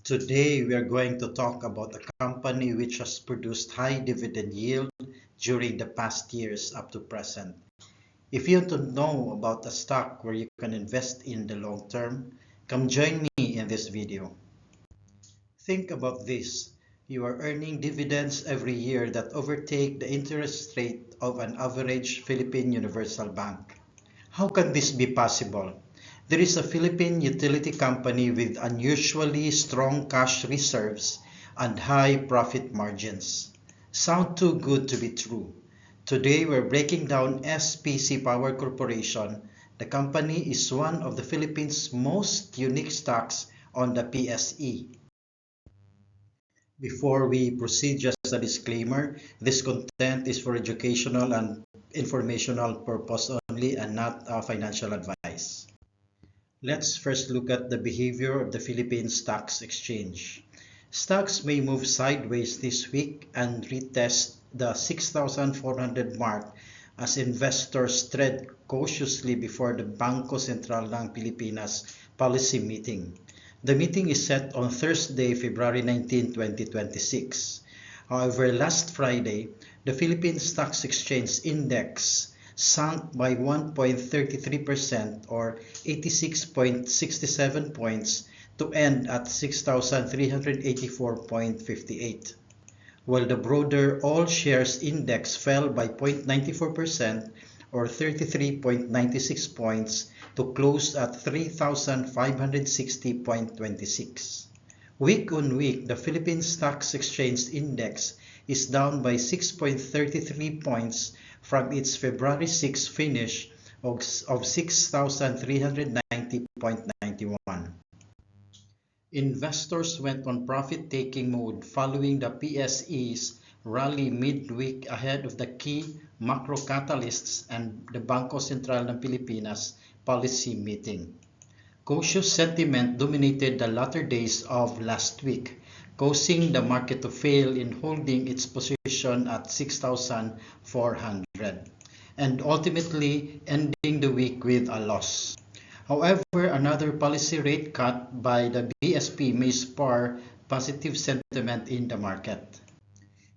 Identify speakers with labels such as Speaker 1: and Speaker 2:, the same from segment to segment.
Speaker 1: Today, we are going to talk about a company which has produced high dividend yield during the past years up to present. If you want to know about a stock where you can invest in the long term, come join me in this video. Think about this. You are earning dividends every year that overtake the interest rate of an average Philippine universal bank. How can this be possible? There is a Philippine utility company with unusually strong cash reserves and high profit margins. Sound too good to be true. Today we're breaking down SPC Power Corporation. The company is one of the Philippines' most unique stocks on the PSE. Before we proceed, just a disclaimer, this content is for educational and informational purpose only and not financial advice. Let's first look at the behavior of the Philippine Stocks Exchange. Stocks may move sideways this week and retest the 6,400 mark as investors tread cautiously before the Bangko Sentral ng Pilipinas policy meeting. The meeting is set on Thursday, February 19, 2026. However, last Friday, the Philippine Stocks Exchange Index sank by 1.33% or 86.67 points to end at 6,384.58, while the broader All Shares Index fell by 0.94% or 33.96 points to close at 3,560.26. Week on week, the Philippine Stocks Exchange Index is down by 6.33 points from its February 6 finish of 6,390.91. Investors went on profit-taking mode following the PSE's rally midweek ahead of the key macro catalysts and the Bangko Sentral ng Pilipinas policy meeting. Cautious sentiment dominated the latter days of last week, causing the market to fail in holding its position at 6,400 and ultimately ending the week with a loss. However, another policy rate cut by the BSP may spur positive sentiment in the market.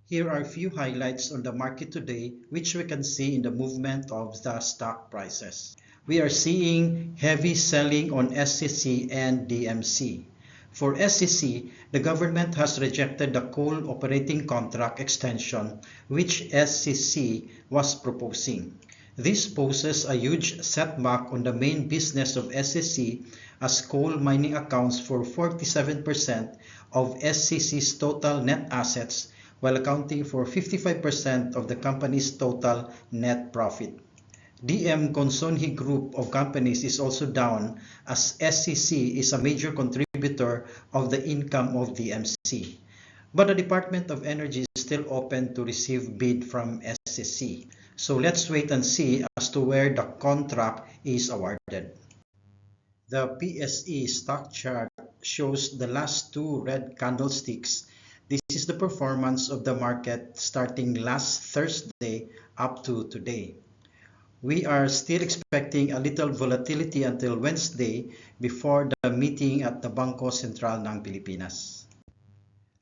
Speaker 1: Here are a few highlights on the market today which we can see in the movement of the stock prices. We are seeing heavy selling on SCC and DMC. For SCC, the government has rejected the coal operating contract extension which SCC was proposing. This poses a huge setback on the main business of SCC as coal mining accounts for 47% of SCC's total net assets while accounting for 55% of the company's total net profit. DM Consonhi Group of companies is also down as SCC is a major contributor of the income of DMC. But the Department of Energy is still open to receive bid from SCC. So let's wait and see as to where the contract is awarded. The PSE stock chart shows the last two red candlesticks. This is the performance of the market starting last Thursday up to today. We are still expecting a little volatility until Wednesday before the meeting at the Bangko Sentral ng Pilipinas.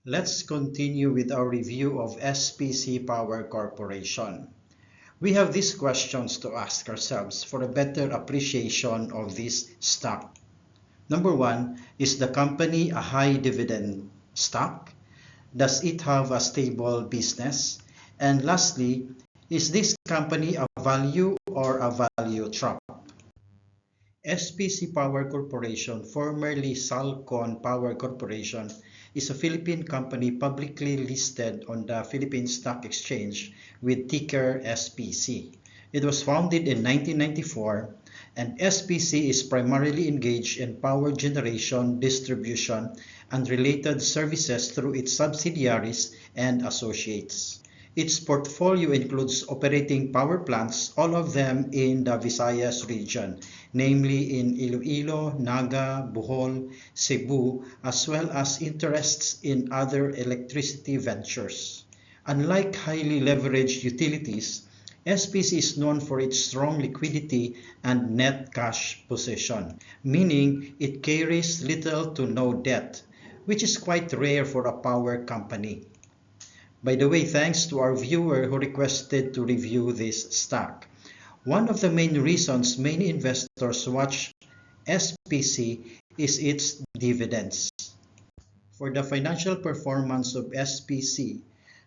Speaker 1: Let's continue with our review of SPC Power Corporation. We have these questions to ask ourselves for a better appreciation of this stock. Number one, is the company a high dividend stock? Does it have a stable business? And lastly, is this company a value or a value trap? SPC Power Corporation, formerly Salcon Power Corporation, is a Philippine company publicly listed on the Philippine Stock Exchange with ticker SPC. It was founded in 1994, and SPC is primarily engaged in power generation, distribution, and related services through its subsidiaries and associates. Its portfolio includes operating power plants, all of them in the Visayas region, namely in Iloilo, Naga, Bohol, Cebu, as well as interests in other electricity ventures. Unlike highly leveraged utilities, SPC is known for its strong liquidity and net cash position, meaning it carries little to no debt, which is quite rare for a power company. By the way, thanks to our viewer who requested to review this stock. One of the main reasons many investors watch SPC is its dividends. For the financial performance of SPC,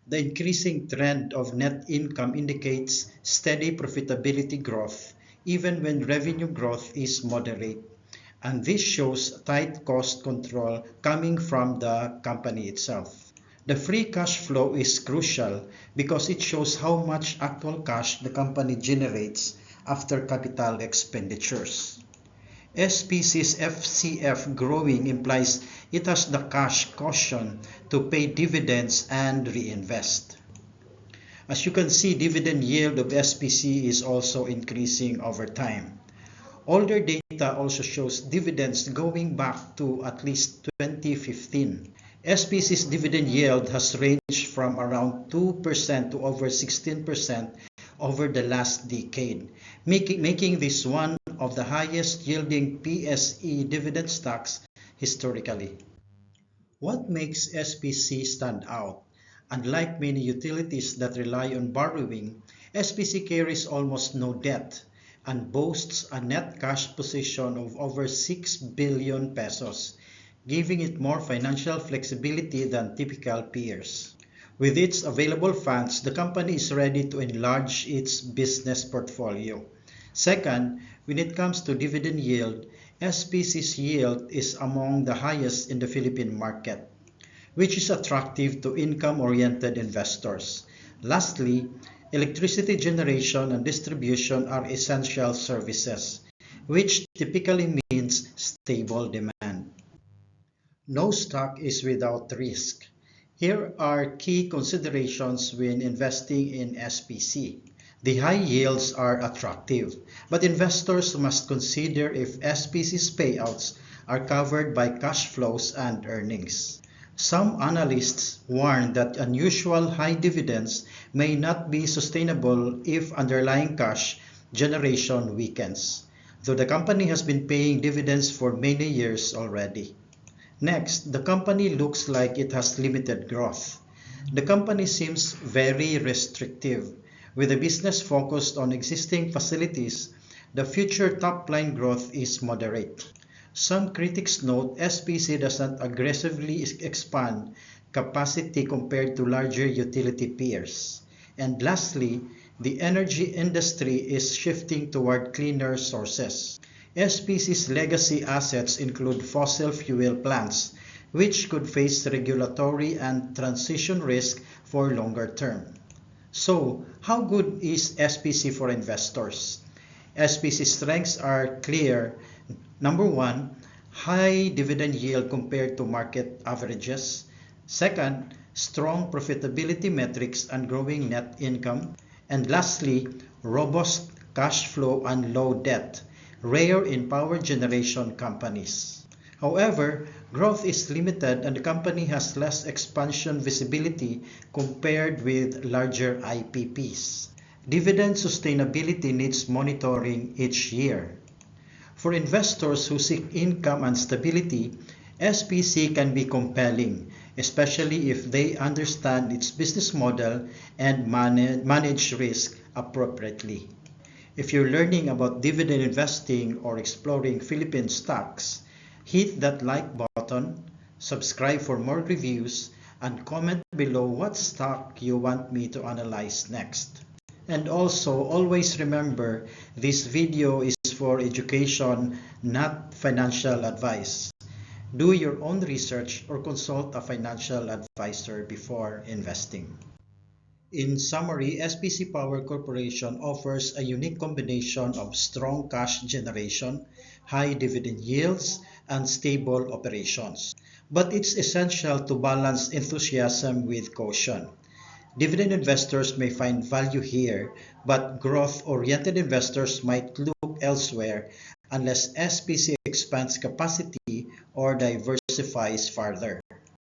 Speaker 1: the increasing trend of net income indicates steady profitability growth even when revenue growth is moderate. And this shows tight cost control coming from the company itself. The free cash flow is crucial because it shows how much actual cash the company generates after capital expenditures. SPC's FCF growing implies it has the cash cushion to pay dividends and reinvest. As you can see, dividend yield of SPC is also increasing over time. Older data also shows dividends going back to at least 2015. SPC's dividend yield has ranged from around 2% to over 16% over the last decade, making this one of the highest yielding PSE dividend stocks historically. What makes SPC stand out? Unlike many utilities that rely on borrowing, SPC carries almost no debt and boasts a net cash position of over 6 billion pesos, giving it more financial flexibility than typical peers. With its available funds, the company is ready to enlarge its business portfolio. Second, when it comes to dividend yield, SPC's yield is among the highest in the Philippine market, which is attractive to income-oriented investors. Lastly, electricity generation and distribution are essential services, which typically means stable demand. No stock is without risk. Here are key considerations when investing in SPC. The high yields are attractive, but investors must consider if SPC's payouts are covered by cash flows and earnings. Some analysts warn that unusual high dividends may not be sustainable if underlying cash generation weakens, though the company has been paying dividends for many years already. Next, the company looks like it has limited growth. The company seems very restrictive. With a business focused on existing facilities, the future top-line growth is moderate. Some critics note SPC does not aggressively expand capacity compared to larger utility peers. And lastly, the energy industry is shifting toward cleaner sources. SPC's legacy assets include fossil fuel plants, which could face regulatory and transition risk for longer term. So, how good is SPC for investors? SPC's strengths are clear. Number one, high dividend yield compared to market averages. Second, strong profitability metrics and growing net income. And lastly, robust cash flow and low debt, rare in power generation companies. However, growth is limited and the company has less expansion visibility compared with larger IPPs. Dividend sustainability needs monitoring each year. For investors who seek income and stability, SPC can be compelling, especially if they understand its business model and manage risk appropriately. If you're learning about dividend investing or exploring Philippine stocks, hit that like button, subscribe for more reviews, and comment below what stock you want me to analyze next. And also, always remember, this video is for education, not financial advice. Do your own research or consult a financial advisor before investing. In summary, SPC Power Corporation offers a unique combination of strong cash generation, high dividend yields, and stable operations. But it's essential to balance enthusiasm with caution. Dividend investors may find value here, but growth-oriented investors might look elsewhere unless SPC expands capacity or diversifies further.